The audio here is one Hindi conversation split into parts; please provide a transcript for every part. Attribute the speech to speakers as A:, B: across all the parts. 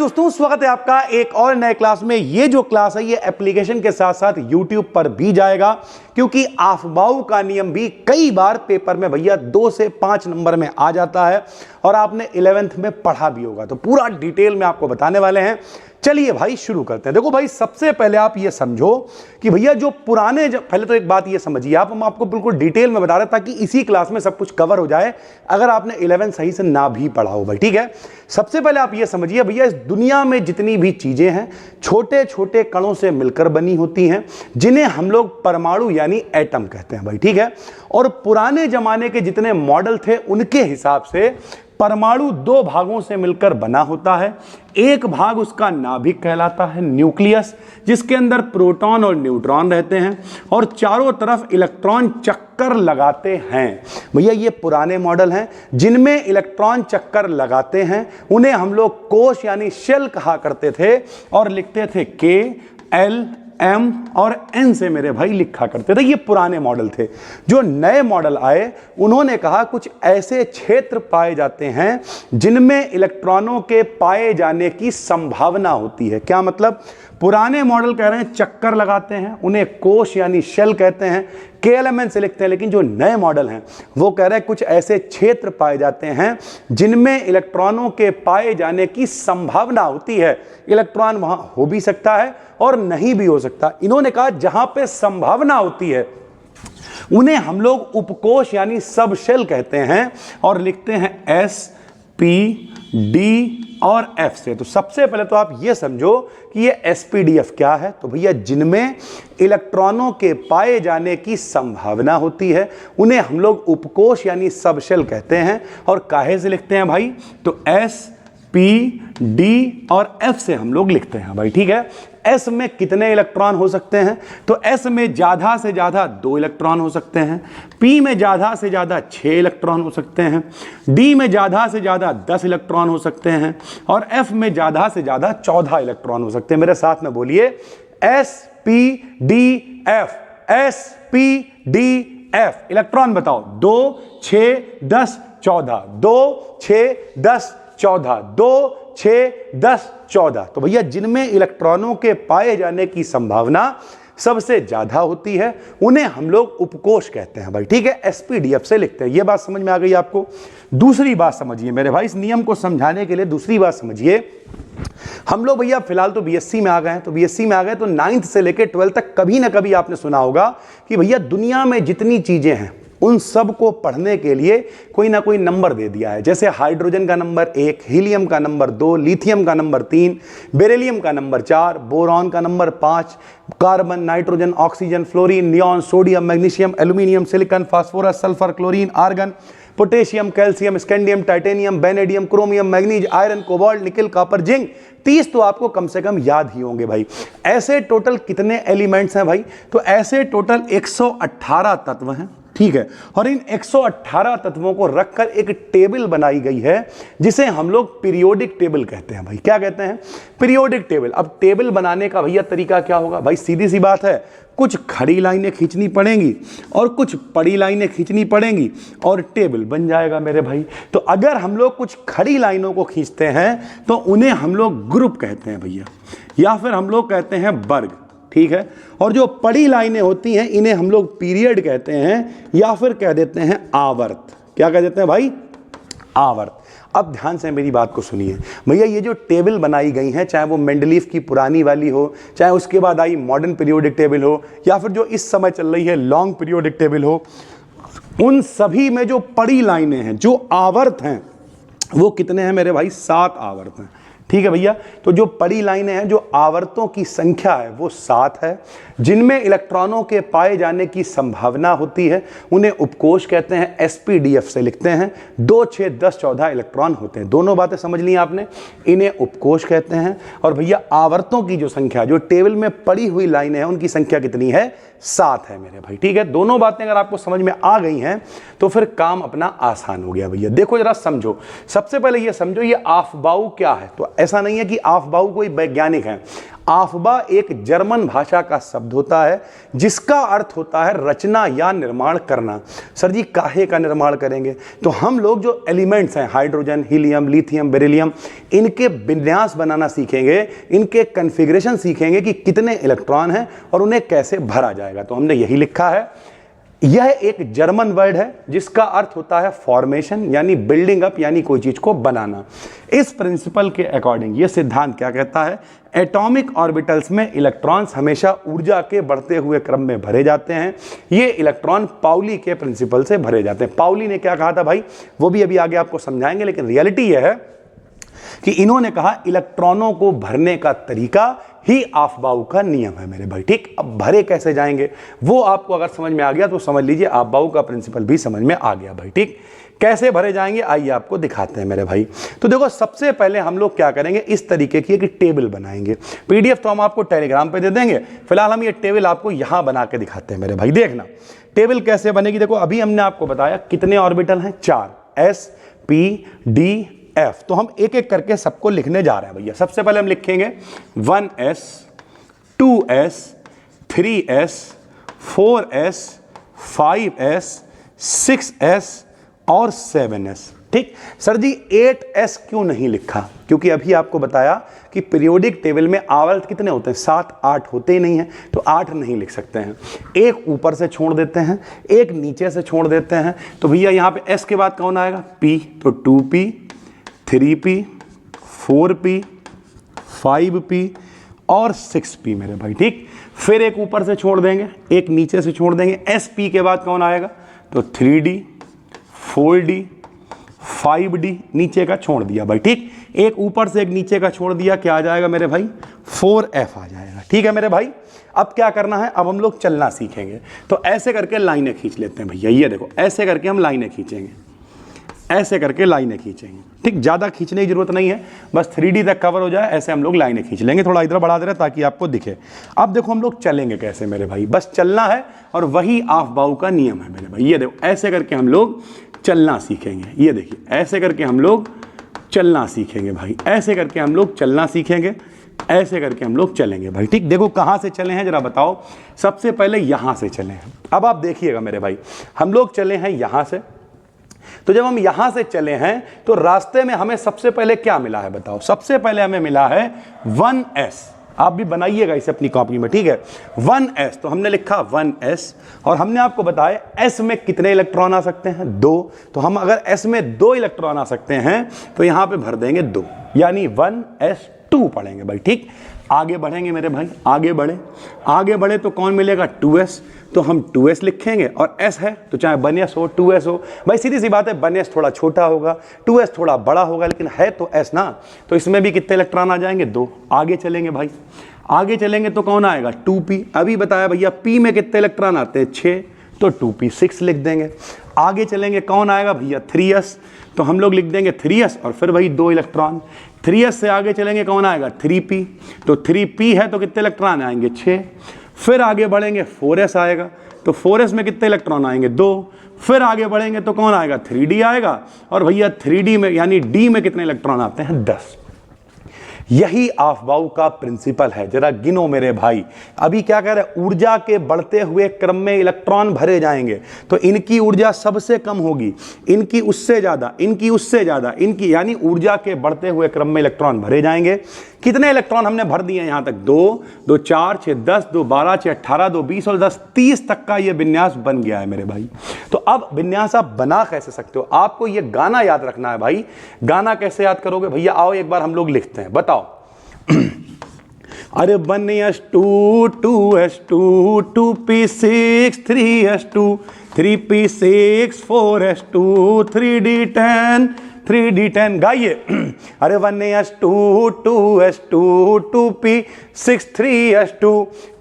A: दोस्तों, स्वागत है आपका एक और नए क्लास में। ये जो क्लास है ये एप्लीकेशन के साथ साथ यूट्यूब पर भी जाएगा, क्योंकि आफबाऊ का नियम भी कई बार पेपर में भैया 2 से 5 नंबर में आ जाता है और आपने 11th में पढ़ा भी होगा, तो पूरा डिटेल में आपको बताने वाले हैं। चलिए भाई शुरू करते हैं। देखो भाई, सबसे पहले आप ये समझो कि भैया जो पुराने पहले तो एक बात ये समझिए आप, हम आपको बिल्कुल डिटेल में बता रहे हैं ताकि इसी क्लास में सब कुछ कवर हो जाए अगर आपने 11 सही से ना भी पढ़ा हो भाई, ठीक है। सबसे पहले आप ये समझिए भैया, इस दुनिया में जितनी भी चीजें हैं छोटे छोटे कणों से मिलकर बनी होती हैं, जिन्हें हम लोग परमाणु यानी एटम कहते हैं भाई, ठीक है। और पुराने जमाने के जितने मॉडल थे उनके हिसाब से परमाणु 2 भागों से मिलकर बना होता है। एक भाग उसका नाभिक कहलाता है, न्यूक्लियस, जिसके अंदर प्रोटॉन और न्यूट्रॉन रहते हैं और चारों तरफ इलेक्ट्रॉन चक्कर लगाते हैं। भैया ये पुराने मॉडल हैं जिनमें इलेक्ट्रॉन चक्कर लगाते हैं, उन्हें हम लोग कोश यानी शेल कहा करते थे और लिखते थे KL M और N से मेरे भाई लिखा करते थे। ये पुराने मॉडल थे। जो नए मॉडल आए उन्होंने कहा कुछ ऐसे क्षेत्र पाए जाते हैं जिनमें इलेक्ट्रॉनों के पाए जाने की संभावना होती है। क्या मतलब? पुराने मॉडल कह रहे हैं चक्कर लगाते हैं, उन्हें कोश यानी शेल कहते हैं, KLMN से लिखते हैं। लेकिन जो नए मॉडल हैं वो कह रहे हैं कुछ ऐसे क्षेत्र पाए जाते हैं जिनमें इलेक्ट्रॉनों के पाए जाने की संभावना होती है। इलेक्ट्रॉन वहां हो भी सकता है और नहीं भी हो सकता। इन्होंने कहा जहां पे संभावना होती है उन्हें हम लोग उपकोश यानी सब शेल कहते हैं और लिखते हैं S P D और F से। तो सबसे पहले तो आप ये समझो कि ये SPDF क्या है। तो भैया जिनमें इलेक्ट्रॉनों के पाए जाने की संभावना होती है उन्हें हम लोग उपकोश यानी सब शेल कहते हैं। और काहे से लिखते हैं भाई? तो S P D और F से हम लोग लिखते हैं भाई, ठीक है। S में कितने इलेक्ट्रॉन हो सकते हैं? तो S में ज्यादा से ज्यादा 2 इलेक्ट्रॉन हो सकते हैं, P में ज्यादा से ज्यादा 6 इलेक्ट्रॉन हो सकते हैं, D में ज्यादा से ज्यादा 10 इलेक्ट्रॉन हो सकते हैं और F में ज्यादा से ज्यादा 14 इलेक्ट्रॉन हो सकते हैं। मेरे साथ में बोलिए S P D F, S P D F। Electron बताओ। 2 6 10 14, 2 6 10 14, 2 6 10 14। तो भैया जिनमें इलेक्ट्रॉनों के पाए जाने की संभावना सबसे ज्यादा होती है उन्हें हम लोग उपकोश कहते हैं भाई, ठीक है। SPDF से लिखते हैं। यह बात समझ में आ गई आपको? दूसरी बात समझिए मेरे भाई, इस नियम को समझाने के लिए दूसरी बात समझिए। हम लोग भैया फिलहाल तो BSc में आ गए हैं, तो BSc में आ गए तो 9th से लेकर 12th तक कभी ना कभी आपने सुना होगा कि भैया दुनिया में जितनी चीजें हैं उन सब को पढ़ने के लिए कोई ना कोई नंबर दे दिया है। जैसे हाइड्रोजन का नंबर 1, हीलियम का नंबर 2, लिथियम का नंबर 3, बेरिलियम का नंबर 4, बोरॉन का number 5, carbon, nitrogen, oxygen, fluorine, neon, sodium, magnesium, aluminium, silicon, phosphorus, sulphur, chlorine, argon, potassium, calcium, scandium, titanium, vanadium, chromium, manganese, iron, cobalt, nickel, copper, zinc. 30 तो आपको कम से कम याद ही होंगे भाई। ऐसे टोटल कितने एलिमेंट्स हैं भाई? तो ऐसे टोटल 118 तत्व हैं, ठीक है। और इन 118 तत्वों को रखकर एक टेबल बनाई गई है जिसे हम लोग पीरियोडिक टेबल कहते हैं भाई। क्या कहते हैं? Periodic table. अब टेबल बनाने का भैया तरीका क्या होगा भाई? सीधी सी बात है, कुछ खड़ी लाइनें खींचनी पड़ेंगी और कुछ पड़ी लाइनें खींचनी पड़ेंगी और टेबल बन जाएगा मेरे भाई। तो अगर हम लोग कुछ खड़ी लाइनों को खींचते हैं तो उन्हें हम लोग ग्रुप कहते हैं भैया, या फिर हम लोग कहते हैं वर्ग, ठीक है। और जो पड़ी लाइनें होती हैं इन्हें हम लोग पीरियड कहते हैं या फिर कह देते हैं आवर्त। क्या कह देते हैं भाई? आवर्त। अब ध्यान से मेरी बात को सुनिए भैया, ये जो टेबल बनाई गई हैं, चाहे वो मेंडलीफ की पुरानी वाली हो, चाहे उसके बाद आई मॉडर्न पीरियोडिक टेबल हो, या फिर जो इस समय चल रही है लॉन्ग पीरियोडिक टेबल हो, उन सभी में जो पड़ी लाइनें हैं, जो आवर्त हैं, वो कितने हैं मेरे भाई? 7 आवर्त हैं, ठीक है भैया। तो जो पड़ी लाइनें हैं, जो आवर्तों की संख्या है वो 7 है, जिनमें इलेक्ट्रॉनों के पाए जाने की संभावना होती है, उन्हें उपकोश कहते हैं। SPDF से लिखते हैं। 2 6 10 14 इलेक्ट्रॉन होते हैं। दोनों बातें समझ ली आपने? इन्हें उपकोश कहते हैं। और भैया आवर्तों की जो संख्या, जो टेबल में पड़ी हुई लाइनें हैं, उनकी संख्या कितनी है? 7 है मेरे भाई, ठीक है। दोनों बातें अगर आपको समझ में आ गई हैं तो फिर काम अपना आसान हो गया भैया। देखो जरा समझो, सबसे पहले ये समझो ये आफबाऊ क्या है। तो ऐसा नहीं है कि आफबाऊ कोई वैज्ञानिक है। आफबा एक जर्मन भाषा का शब्द होता है जिसका अर्थ होता है रचना या निर्माण करना। सर जी काहे का निर्माण करेंगे? तो हम लोग जो एलिमेंट्स हैं हाइड्रोजन, हीलियम, लिथियम, बेरिलियम, इनके विन्यास बनाना सीखेंगे, इनके कॉन्फ़िगरेशन सीखेंगे कि कितने इलेक्ट्रॉन हैं और उन्हें कैसे भरा जाएगा। तो हमने यही लिखा है। यह एक जर्मन वर्ड है जिसका अर्थ होता है फॉर्मेशन यानी बिल्डिंग अप यानी कोई चीज को बनाना। इस प्रिंसिपल के अकॉर्डिंग यह सिद्धांत क्या कहता है? एटॉमिक ऑर्बिटल्स में इलेक्ट्रॉन्स हमेशा ऊर्जा के बढ़ते हुए क्रम में भरे जाते हैं। ये इलेक्ट्रॉन पाउली के प्रिंसिपल से भरे जाते हैं। पाउली ने क्या कहा था भाई, वो भी अभी आगे आपको समझाएंगे, लेकिन रियलिटी यह है कि इन्होंने कहा इलेक्ट्रॉनों को भरने का तरीका ही आफबाऊ का नियम है मेरे भाई। ठीक, अब भरे कैसे जाएंगे वो आपको अगर समझ में आ गया तो समझ लीजिए आफबाऊ का प्रिंसिपल भी समझ में आ गया भाई। ठीक, कैसे भरे जाएंगे आइए आपको दिखाते हैं मेरे भाई। तो देखो सबसे पहले हम लोग क्या करेंगे, इस तरीके की एक टेबल बनाएंगे। पीडीएफ तो हम आपको टेलीग्राम पे दे देंगे, फिलहाल हम ये टेबल आपको यहां बना के दिखाते हैं मेरे भाई। देखना टेबल कैसे बनेगी। देखो अभी हमने आपको बताया कितने ऑर्बिटल हैं, 4, S P D F। तो हम एक एक करके सबको लिखने जा रहे हैं भैया। सबसे पहले हम लिखेंगे 1s 2s 3s 4s 5s 6s और 7s। ठीक, सर जी 8s क्यों नहीं लिखा? क्योंकि अभी आपको बताया कि पीरियोडिक टेबल में आवर्त कितने होते हैं, 7 8 होते ही नहीं हैं, तो 8 नहीं लिख सकते हैं। एक ऊपर से छोड़ देते हैं, एक नीचे से छोड़ देते हैं। तो भैया यहाँ पे s के बाद कौन आएगा? p, तो 2p 3p 4p 5p और 6p मेरे भाई। ठीक, फिर एक ऊपर से छोड़ देंगे, एक नीचे से छोड़ देंगे। sp के बाद कौन आएगा? तो 3d 4d 5d नीचे का छोड़ दिया भाई। ठीक, एक ऊपर से एक नीचे का छोड़ दिया, क्या आ जाएगा मेरे भाई? 4f आ जाएगा। ठीक है मेरे भाई, अब क्या करना है, अब हम लोग चलना सीखेंगे। तो ऐसे करके लाइनें खींच लेते हैं भैया। ये देखो ऐसे करके हम लाइनें खींचेंगे, ऐसे करके लाइनें खींचेंगे। ठीक, ज़्यादा खींचने की जरूरत नहीं है, बस 3D तक कवर हो जाए ऐसे हम लोग लाइनें खींच लेंगे। थोड़ा इधर बढ़ा दे रहे ताकि आपको दिखे। अब देखो हम लोग चलेंगे कैसे मेरे भाई, बस चलना है और वही आफबाऊ का नियम है मेरे भाई। ये देखो ऐसे करके हम लोग चलना सीखेंगे। ये देखिए ऐसे करके हम लोग चलना सीखेंगे भाई, ऐसे करके हम लोग चलना सीखेंगे, ऐसे करके हम लोग चलेंगे भाई। ठीक, देखो कहाँ से चले हैं जरा बताओ। सबसे पहले यहाँ से चले हैं। अब आप देखिएगा मेरे भाई, हम लोग चले हैं यहाँ से। तो जब हम यहां से चले हैं तो रास्ते में हमें सबसे पहले क्या मिला है बताओ? सबसे पहले हमें मिला है 1s। आप भी बनाइएगा इसे अपनी कॉपी में। ठीक है, 1s तो हमने लिखा 1s और हमने आपको बताया s में कितने इलेक्ट्रॉन आ सकते हैं? 2। तो हम अगर s में 2 इलेक्ट्रॉन आ सकते हैं तो यहां पे भर देंगे 2, यानी 1s2 पढ़ेंगे भाई। ठीक, आगे बढ़ेंगे मेरे भाई, आगे बढ़े तो कौन मिलेगा? 2s। तो हम 2s लिखेंगे और s है तो चाहे 1s हो 2s हो भाई, सीधी सी बात है। 1s थोड़ा छोटा होगा, 2s थोड़ा बड़ा होगा, लेकिन है तो s ना। तो इसमें भी कितने इलेक्ट्रॉन आ जाएंगे? 2। आगे चलेंगे भाई, आगे चलेंगे तो कौन आएगा? 2p। अभी बताया भैया p में कितने इलेक्ट्रॉन आते हैं? 6, तो 2p 6 लिख देंगे। आगे चलेंगे कौन आएगा भैया? 3s। तो हम लोग लिख देंगे 3s और फिर वही 2 इलेक्ट्रॉन। 3s से आगे चलेंगे कौन आएगा? 3p। तो 3p है तो कितने इलेक्ट्रॉन आएंगे? 6। फिर आगे बढ़ेंगे 4s आएगा, तो 4s में कितने इलेक्ट्रॉन आएंगे? 2। फिर आगे बढ़ेंगे तो कौन आएगा? 3d आएगा और भैया 3d में यानी d में कितने इलेक्ट्रॉन आते हैं? 10। यही आफबाऊ का प्रिंसिपल है। जरा गिनो मेरे भाई। अभी क्या कह रहे हैं? ऊर्जा के बढ़ते हुए क्रम में इलेक्ट्रॉन भरे जाएंगे तो इनकी ऊर्जा सबसे कम होगी, इनकी उससे ज्यादा, इनकी उससे ज्यादा, इनकी, यानी ऊर्जा के बढ़ते हुए क्रम में इलेक्ट्रॉन भरे जाएंगे। कितने इलेक्ट्रॉन हमने भर दिए यहां तक? 2 2 4 6 10 2 12 6 18 2 20 और 10 30 तक का ये विन्यास बन गया है मेरे भाई। तो अब विन्यास आप बना कैसे सकते हो? आपको ये गाना याद रखना है भाई। गाना कैसे याद करोगे भैया? आओ एक बार हम लोग लिखते हैं, बताओ। अरे 1s2 2s2 2p6 3s2 3p6 4s2 3d10 3d10 गाइए। अरे 1s2 2s2 2p6 3s2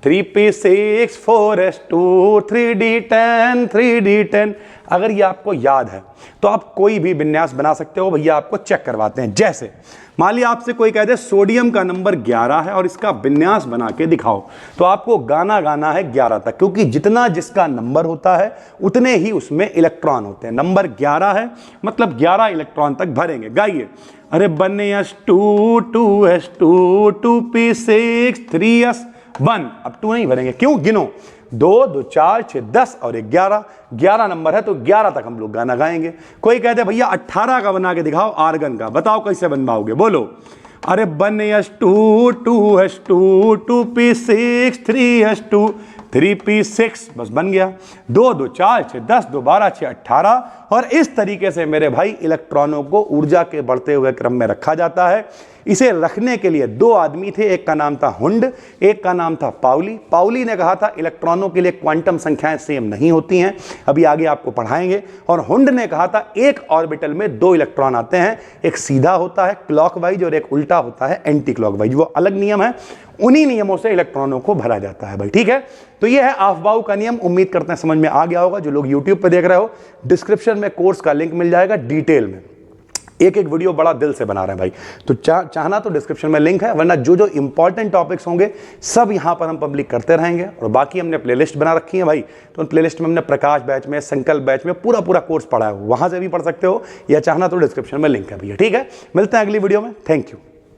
A: 3p6 4s2 3d10 3d10। अगर ये आपको याद है तो आप कोई भी विन्यास बना सकते हो। भैया आपको चेक करवाते हैं। जैसे मान लिया आपसे कोई कहते हैं सोडियम का नंबर 11 है और इसका विन्यास बना के दिखाओ, तो आपको गाना गाना है 11 तक, क्योंकि जितना जिसका नंबर होता है उतने ही उसमें इलेक्ट्रॉन होते हैं। नंबर 11 है मतलब 11 इलेक्ट्रॉन तक भरेंगे। गाइए। अरे 1s2 2s2 2p6 3s1। अब 2 नहीं भरेंगे, क्यों? गिनो। 2 2 4 6 10 और 11। 11 नंबर है तो 11 तक हम लोग गाना गाएंगे। कोई कहते भैया 18 का बना के दिखाओ आर्गन का, बताओ कैसे बनवाओगे, बोलो। अरे 1s2 2s2 2p6 3s2 3p6, बस बन गया। 2 2 4 6 10 2 12 6 18। और इस तरीके से मेरे भाई इलेक्ट्रॉनों को ऊर्जा के बढ़ते हुए क्रम में रखा जाता है। इसे रखने के लिए 2 आदमी थे, एक का नाम था हुंड, एक का नाम था पाउली। पाउली ने कहा था इलेक्ट्रॉनों के लिए क्वांटम संख्याएं सेम नहीं होती हैं, अभी आगे आपको पढ़ाएंगे। और हुंड ने कहा था एक ऑर्बिटल में 2 इलेक्ट्रॉन आते हैं, एक सीधा होता है क्लॉकवाइज और एक उल्टा होता है एंटी क्लॉकवाइज। वो अलग नियम है, उन्हीं नियमों से इलेक्ट्रॉनों को भरा जाता है भाई। ठीक है, तो ये है अफबाउ का नियम। उम्मीद करते हैं समझ में आ गया होगा। जो लोग यूट्यूब पे देख रहे हो, डिस्क्रिप्शन में कोर्स का लिंक मिल जाएगा डिटेल में। एक एक वीडियो बड़ा दिल से बना रहे हैं भाई, तो चाहना तो डिस्क्रिप्शन में लिंक है, वरना जो जो इंपॉर्टेंट टॉपिक्स होंगे सब यहां पर हम पब्लिक करते रहेंगे। और बाकी हमने प्लेलिस्ट बना रखी है भाई, तो उन प्लेलिस्ट में हमने प्रकाश बैच में, संकल्प बैच में पूरा कोर्स पढ़ा है, वहां से भी पढ़ सकते हो, या चाहना तो डिस्क्रिप्शन में लिंक है भैया। ठीक है, मिलते हैं अगली वीडियो में। Thank you.